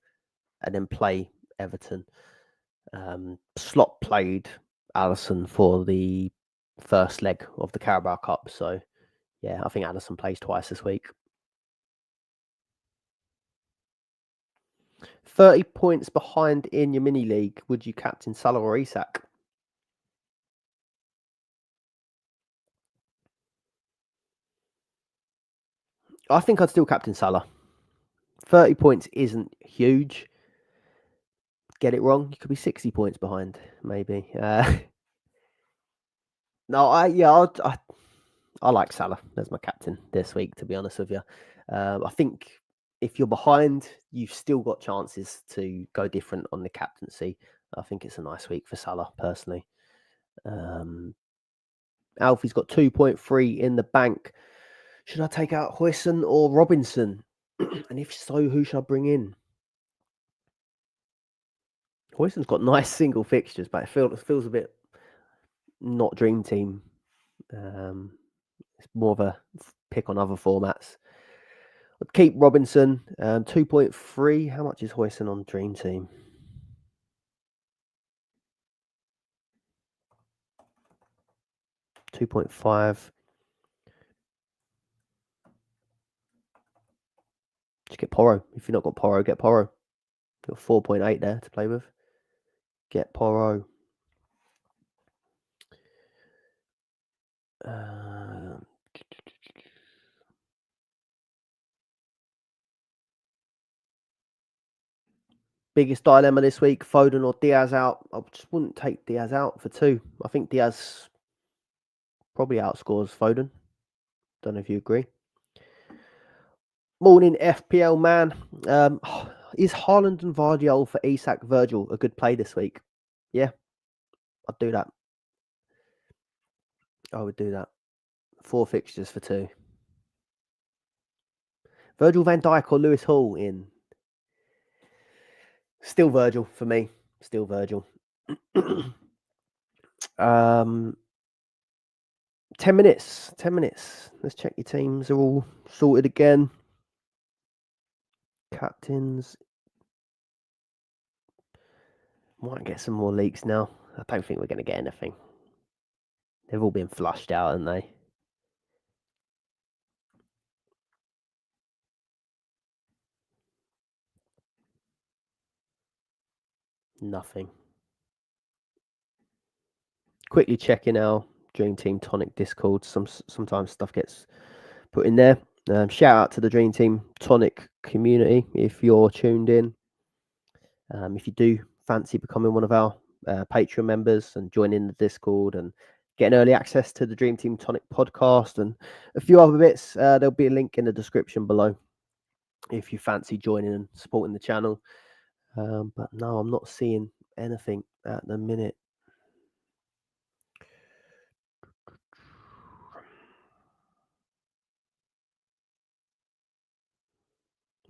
and then play Everton. Slot played Alisson for the first leg of the Carabao Cup. So, yeah, I think Alisson plays twice this week. 30 points behind in your mini league. Would you captain Salah or Isak? I think I'd still captain Salah. 30 points isn't huge. Get it wrong, you could be 60 points behind, maybe. No, I like Salah as my captain this week, to be honest with you. I think if you're behind, you've still got chances to go different on the captaincy. I think it's a nice week for Salah, personally. Alfie's got 2.3 in the bank. Should I take out Huijsen or Robinson? And if so, who should I bring in? Huijsen's got nice single fixtures, but it feels a bit not dream team. It's more of a pick on other formats. I'd keep Robinson. 2.3. How much is Huijsen on dream team? 2.5. Just get Porro. If you've not got Porro, get Porro. Got 4.8 there to play with. Get Porro. Biggest dilemma this week, Foden or Diaz out. I just wouldn't take Diaz out for 2. I think Diaz probably outscores Foden. Don't know if you agree. Morning, FPL man. Is Haaland and Vardiol for Isak Virgil a good play this week? Yeah, I'd do that. I would do that. 4 fixtures for 2. Virgil van Dijk or Lewis Hall in? Still Virgil for me. Still Virgil. 10 minutes. 10 minutes. Let's check your teams are all sorted again. Captains. Might get some more leaks now. I don't think we're going to get anything. They've all been flushed out, haven't they? Nothing. Quickly checking our Dream Team Tonic Discord. Sometimes stuff gets put in there. Shout out to the Dream Team Tonic community if you're tuned in. If you do fancy becoming one of our Patreon members and joining the Discord and getting early access to the Dream Team Tonic podcast and a few other bits, there'll be a link in the description below if you fancy joining and supporting the channel. But no, I'm not seeing anything at the minute.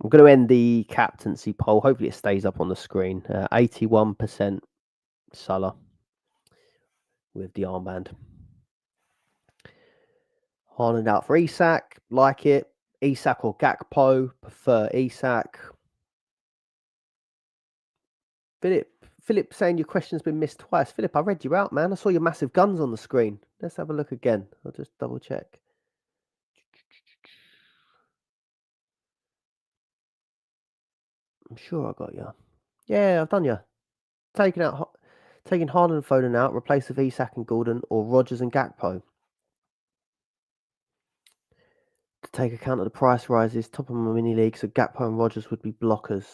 I'm going to end the captaincy poll. Hopefully it stays up on the screen. 81% Salah with the armband. Haaland out for Isak. Like it. Isak or Gakpo. Prefer Isak. Philip saying your question's been missed twice. Philip, I read you out, man. I saw your massive guns on the screen. Let's have a look again. I'll just double check. I'm sure I got you. Yeah, I've done you. Taking Haaland and Foden out, replace with Isak and Gordon, or Rodgers and Gakpo. To take account of the price rises, top of my mini league, so Gakpo and Rodgers would be blockers.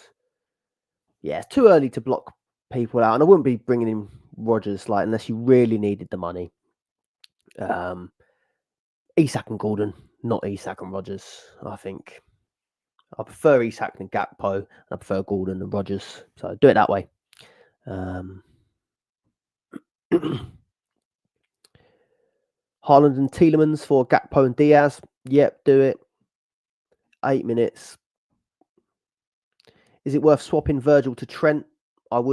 Yeah, it's too early to block people out, and I wouldn't be bringing in Rodgers unless you really needed the money. Isak and Gordon, not Isak and Rodgers. I think I prefer Isak than Gakpo, and I prefer Gordon than Rodgers. So do it that way. Haaland and Tielemans for Gakpo and Diaz. Yep, do it. 8 minutes. Is it worth swapping Virgil to Trent? I'd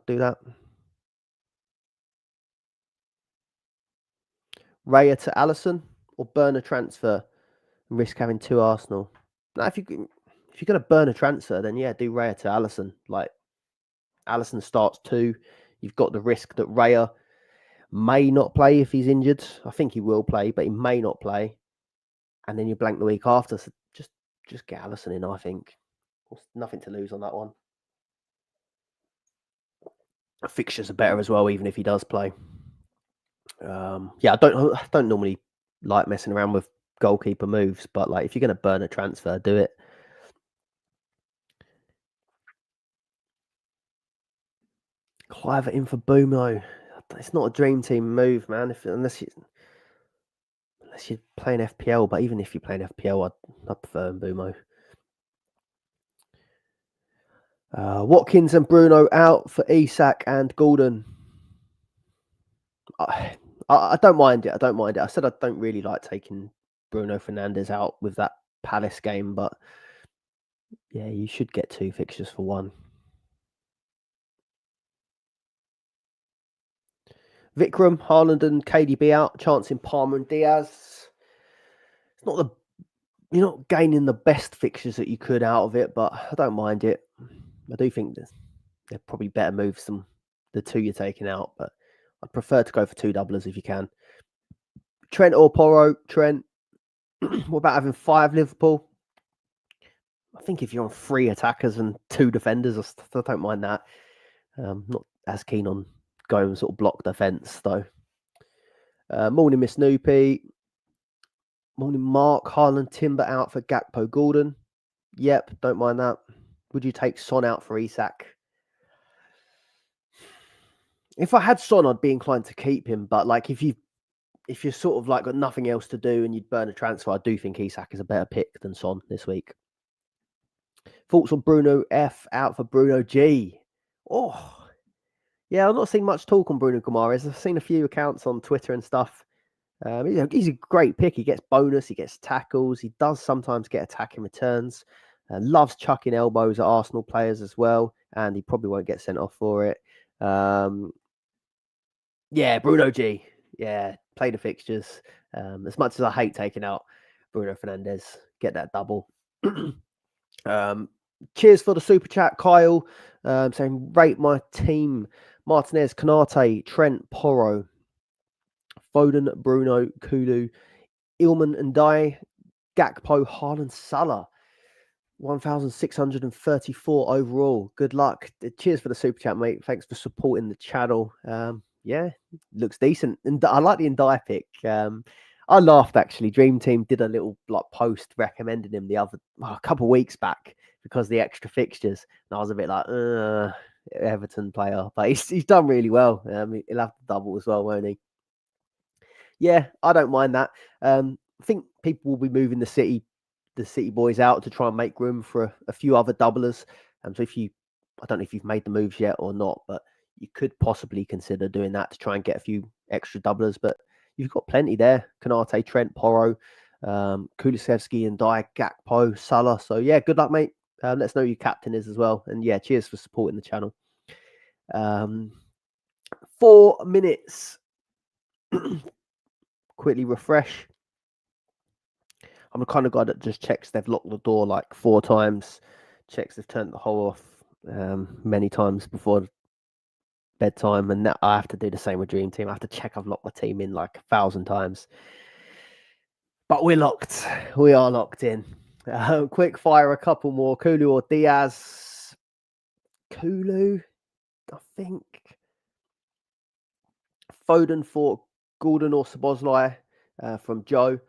do that. Raya to Allison or burn a transfer and risk having 2 Arsenal. Now, if you're going to burn a transfer, then yeah, do Raya to Allison. Allison starts 2. You've got the risk that Raya may not play if he's injured. I think he will play, but he may not play. And then you blank the week after. So just get Allison in, I think. There's nothing to lose on that one. Fixtures are better as well, even if he does play. I don't normally like messing around with goalkeeper moves, but if you're going to burn a transfer, do it. Clive in for Bumo. It's not a dream team move, man. Unless you're playing FPL, but even if you're playing FPL, I'd prefer Bumo. Watkins and Bruno out for Isak and Gordon. I don't mind it. I said I don't really like taking Bruno Fernandes out with that Palace game, but yeah, you should get 2 fixtures for 1. Vikram, Haaland and KDB out, chancing Palmer and Diaz. You're not gaining the best fixtures that you could out of it, but I don't mind it. I do think they're probably better moves than the 2 you're taking out, but I'd prefer to go for 2 doublers if you can. Trent or Porro? Trent. What about having 5 Liverpool? I think if you're on 3 attackers and 2 defenders, I don't mind that. Not as keen on going sort of block defence, though. Morning, Miss Snoopy. Morning, Mark. Haaland, Timber out for Gakpo, Gordon. Yep, don't mind that. Would you take Son out for Isak? If I had Son, I'd be inclined to keep him. But if you're sort of got nothing else to do and you'd burn a transfer, I do think Isak is a better pick than Son this week. Thoughts on Bruno F out for Bruno G? Oh, yeah, I've not seen much talk on Bruno Guimaraes. I've seen a few accounts on Twitter and stuff. He's a great pick. He gets bonus, he gets tackles, he does sometimes get attacking returns. Loves chucking elbows at Arsenal players as well, and he probably won't get sent off for it. Yeah, Bruno G. Yeah, play the fixtures. As much as I hate taking out Bruno Fernandes, get that double. Cheers for the super chat, Kyle. Saying rate my team: Martinez, Canate, Trent, Porro, Foden, Bruno, Kudu, Ilman and Dye, Gakpo, Haaland, Salah. 1,634 overall. Good luck. Cheers for the super chat, mate. Thanks for supporting the channel. Yeah, looks decent. And I like the Ndai pick. I laughed actually. Dream Team did a little post recommending him a couple of weeks back because of the extra fixtures. And I was a bit like, Everton player. But he's done really well. He'll have the double as well, won't he? Yeah, I don't mind that. I think people will be moving the City boys out to try and make room for a few other doublers. So if you I don't know if you've made the moves yet or not, but you could possibly consider doing that to try and get a few extra doublers. But you've got plenty there: Kanate, Trent, Porro, Kulusevski, and Dye, Gakpo, Salah. So yeah, good luck, mate. Let us know who your captain is as well. And yeah, cheers for supporting the channel. 4 minutes. Quickly refresh. I'm the kind of guy that just checks they've locked the door like 4 times, checks they've turned the hole off many times before bedtime, and that I have to do the same with Dream Team. I have to check I've locked my team in like 1,000 times. But we're locked. We are locked in. Quick fire, a couple more. Kulu or Diaz? Kulu, I think. Foden for Gordon or Szoboszlai from Joe.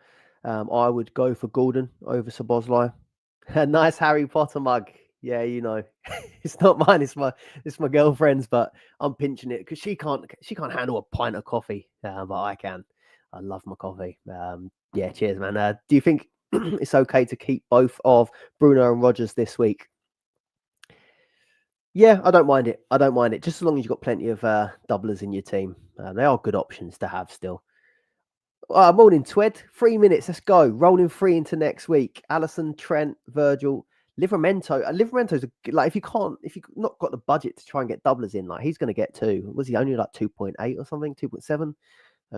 I would go for Gordon over Szoboszlai. A nice Harry Potter mug. Yeah, you know, it's not mine. It's my girlfriend's, but I'm pinching it because she can't handle a pint of coffee, but I can. I love my coffee. Yeah, cheers, man. Do you think it's okay to keep both of Bruno and Rodgers this week? Yeah, I don't mind it. I don't mind it. Just as long as you've got plenty of doublers in your team. They are good options to have still. Morning, Twed. 3 minutes. Let's go. Rolling 3 into next week. Alisson, Trent, Virgil, Livramento. Livramento's like if you've not got the budget to try and get doublers in, like he's going to get 2. Was he only like 2.8 or something? 2.7.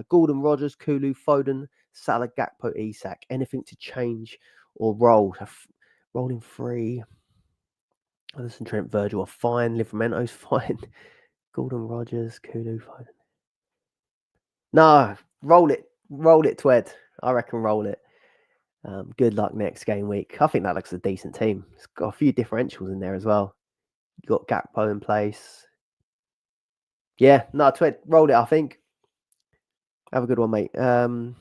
Gordon, Rodgers, Kulu, Foden, Salah, Gakpo, Isak. Anything to change or roll? Rolling 3. Alisson, Trent, Virgil are fine. Livramento's fine. Gordon, Rodgers, Kulu, Foden. No, roll it, Twed. I reckon roll it. Good luck next game week. I think that looks a decent team. It's got a few differentials in there as well. You got Gakpo in place. Yeah, no, Twed, roll it. I think. Have a good one, mate. Oh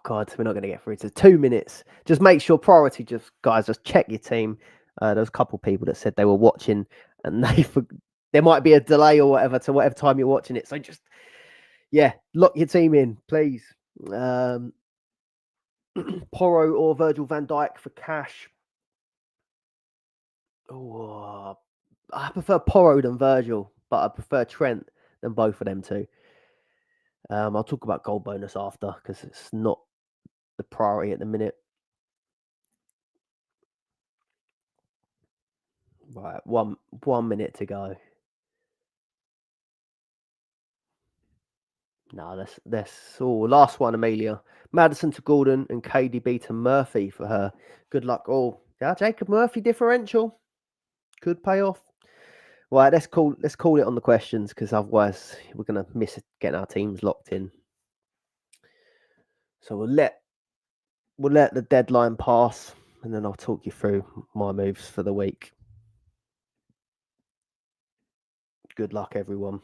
God, we're not going to get through to 2 minutes. Just make sure priority. Just check your team. There's a couple of people that said they were watching, and there might be a delay or whatever to whatever time you're watching it. So just lock your team in, please. Porro or Virgil van Dijk for cash. Oh, I prefer Porro than Virgil, but I prefer Trent than both of them too. I'll talk about goal bonus after because it's not the priority at the minute. Right, 1 minute to go. No, that's all. Last one, Amelia. Madison to Gordon and KDB to Murphy for her. Good luck all. Yeah, Jacob Murphy differential could pay off. Right, let's call it on the questions because otherwise we're gonna miss getting our teams locked in. So we'll let the deadline pass, and then I'll talk you through my moves for the week. Good luck, everyone.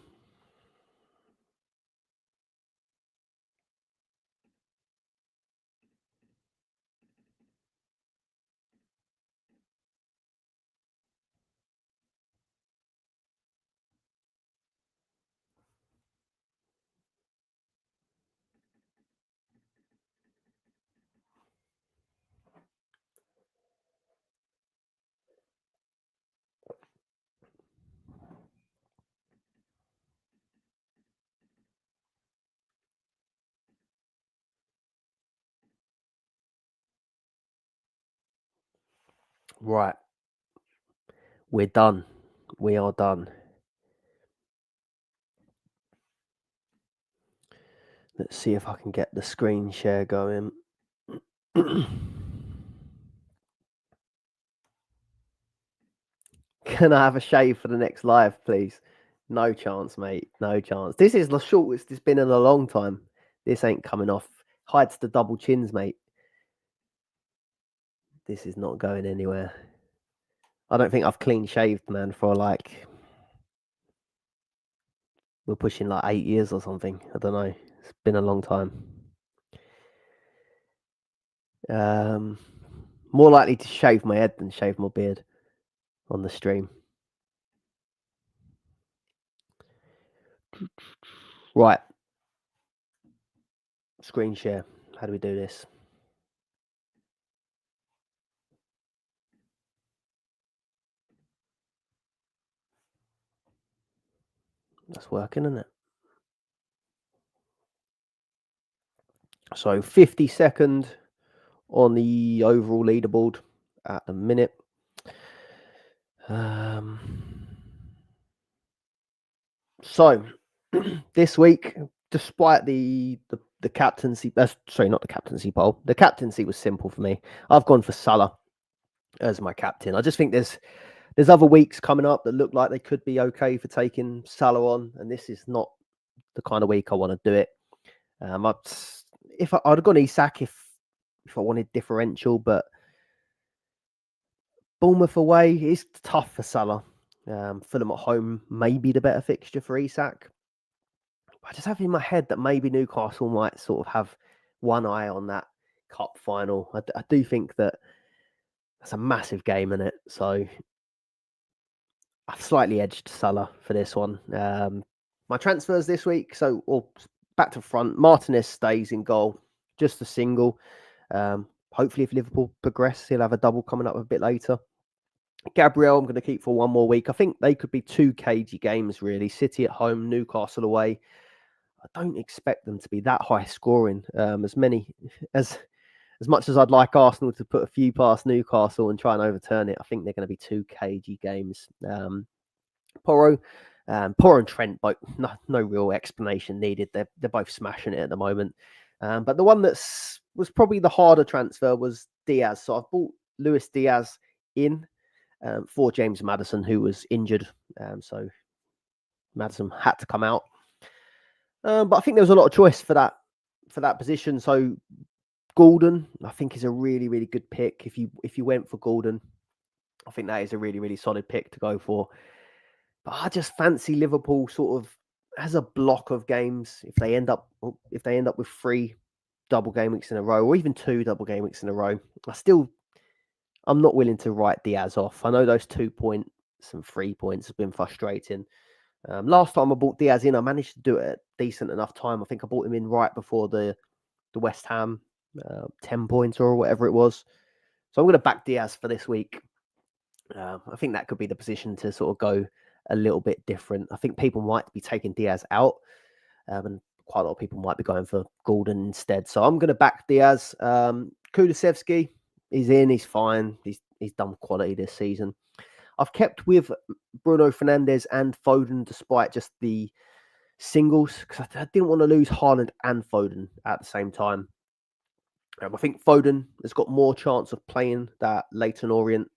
Right. We're done. We are done. Let's see if I can get the screen share going. Can I have a shave for the next live, please? No chance, mate. No chance. This is the shortest it's been in a long time. This ain't coming off. Hides the double chins, mate. This is not going anywhere. I don't think I've clean shaved, man, for like we're pushing like 8 years or something. I don't know. It's been a long time. More likely to shave my head than shave my beard on the stream. Right. Screen share. How do we do this? That's working, isn't it? So 52nd on the overall leaderboard at the minute. So this week, despite the captaincy, sorry, not the captaincy poll. The captaincy was simple for me. I've gone for Salah as my captain. I just think there's other weeks coming up that look like they could be okay for taking Salah on, and this is not the kind of week I want to do it. I'd have gone Isak if I wanted differential, but Bournemouth away is tough for Salah. Fulham at home may be the better fixture for Isak. I just have in my head that maybe Newcastle might sort of have one eye on that cup final. I do think that that's a massive game in it. So I've slightly edged Salah for this one. My transfers this week, back to front. Martinez stays in goal, just a single. Hopefully, if Liverpool progress, he'll have a double coming up a bit later. Gabriel, I'm going to keep for one more week. I think they could be two cagey games, really. City at home, Newcastle away. I don't expect them to be that high scoring. As much as I'd like Arsenal to put a few past Newcastle and try and overturn it, I think they're going to be two cagey games. Porro and Trent, both no real explanation needed. They're both smashing it at the moment. But the one that was probably the harder transfer was Diaz. So I've bought Luis Diaz in for James Madison, who was injured. So Madison had to come out. But I think there was a lot of choice for that position. So Gordon, I think, is a really, really good pick. If you went for Gordon, I think that is a really, really solid pick to go for. But I just fancy Liverpool sort of as a block of games. If they end up with 3 double game weeks in a row, or even 2 double game weeks in a row, I'm not willing to write Diaz off. I know those 2 points and 3 points have been frustrating. Last time I bought Diaz in, I managed to do it at decent enough time. I think I bought him in right before the West Ham 10 points or whatever it was. So I'm going to back Diaz for this week. I think that could be the position to sort of go a little bit different. I think people might be taking Diaz out, and quite a lot of people might be going for Gordon instead. So I'm going to back Diaz. Kulusevski is in. He's fine. He's done quality this season. I've kept with Bruno Fernandes and Foden despite just the singles because I didn't want to lose Haaland and Foden at the same time. I think Foden has got more chance of playing that Leyton Orient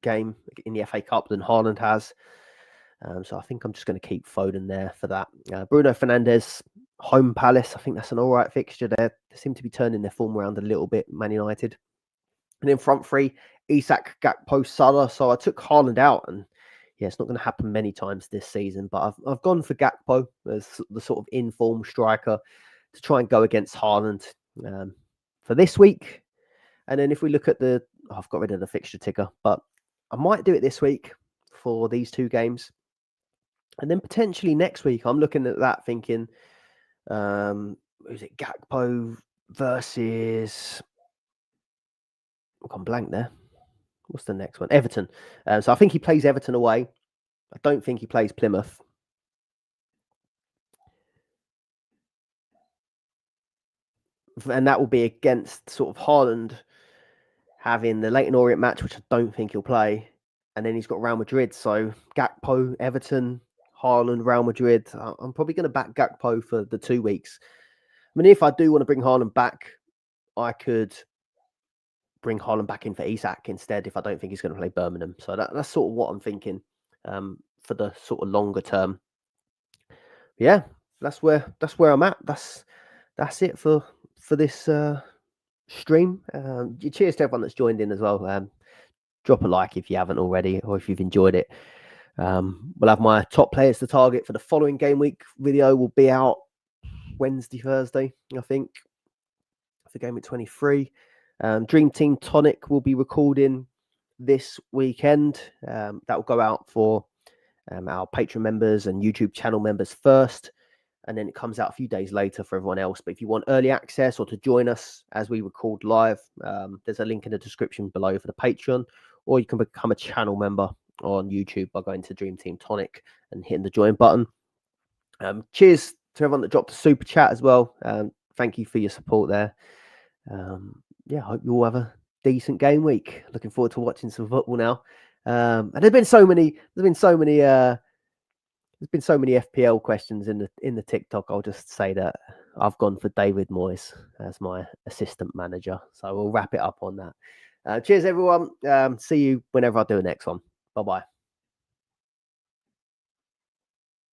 game in the FA Cup than Haaland has. So I think I'm just going to keep Foden there for that. Bruno Fernandes, home Palace. I think that's an all right fixture there. They seem to be turning their form around a little bit, Man United. And then front three, Isak, Gakpo, Salah. So I took Haaland out, and yeah, it's not going to happen many times this season. But I've gone for Gakpo as the sort of informed striker to try and go against Haaland for this week. And then if we look at I've got rid of the fixture ticker, but I might do it this week for these 2 games. And then potentially next week, I'm looking at that thinking, who's it? Gakpo versus... I've gone blank there. What's the next one? Everton. So I think he plays Everton away. I don't think he plays Plymouth. And that will be against sort of Haaland having the Leyton Orient match, which I don't think he'll play. And then he's got Real Madrid. So Gakpo, Everton, Haaland, Real Madrid. I'm probably going to back Gakpo for the 2 weeks. I mean, if I do want to bring Haaland back, I could bring Haaland back in for Isak instead if I don't think he's going to play Birmingham. So that's sort of what I'm thinking for the sort of longer term. Yeah, that's where I'm at. That's it for this stream. Cheers to everyone that's joined in as well. Drop a like if you haven't already, or if you've enjoyed it. We'll have my top players to target for the following game week video. Will be out Wednesday, Thursday, I think, for game week 23. Dream Team Tonic will be recording this weekend. That will go out for our Patreon members and YouTube channel members first, and then it comes out a few days later for everyone else. But if you want early access or to join us as we record live, there's a link in the description below for the Patreon, or you can become a channel member on YouTube by going to Dream Team Tonic and hitting the join button. Cheers to everyone that dropped a super chat as well. Thank you for your support there. Yeah, I hope you all have a decent game week. Looking forward to watching some football now. And there's been so many FPL questions in the TikTok. I'll just say that I've gone for David Moyes as my assistant manager. So we'll wrap it up on that. Cheers, everyone. See you whenever I do the next one. Bye-bye.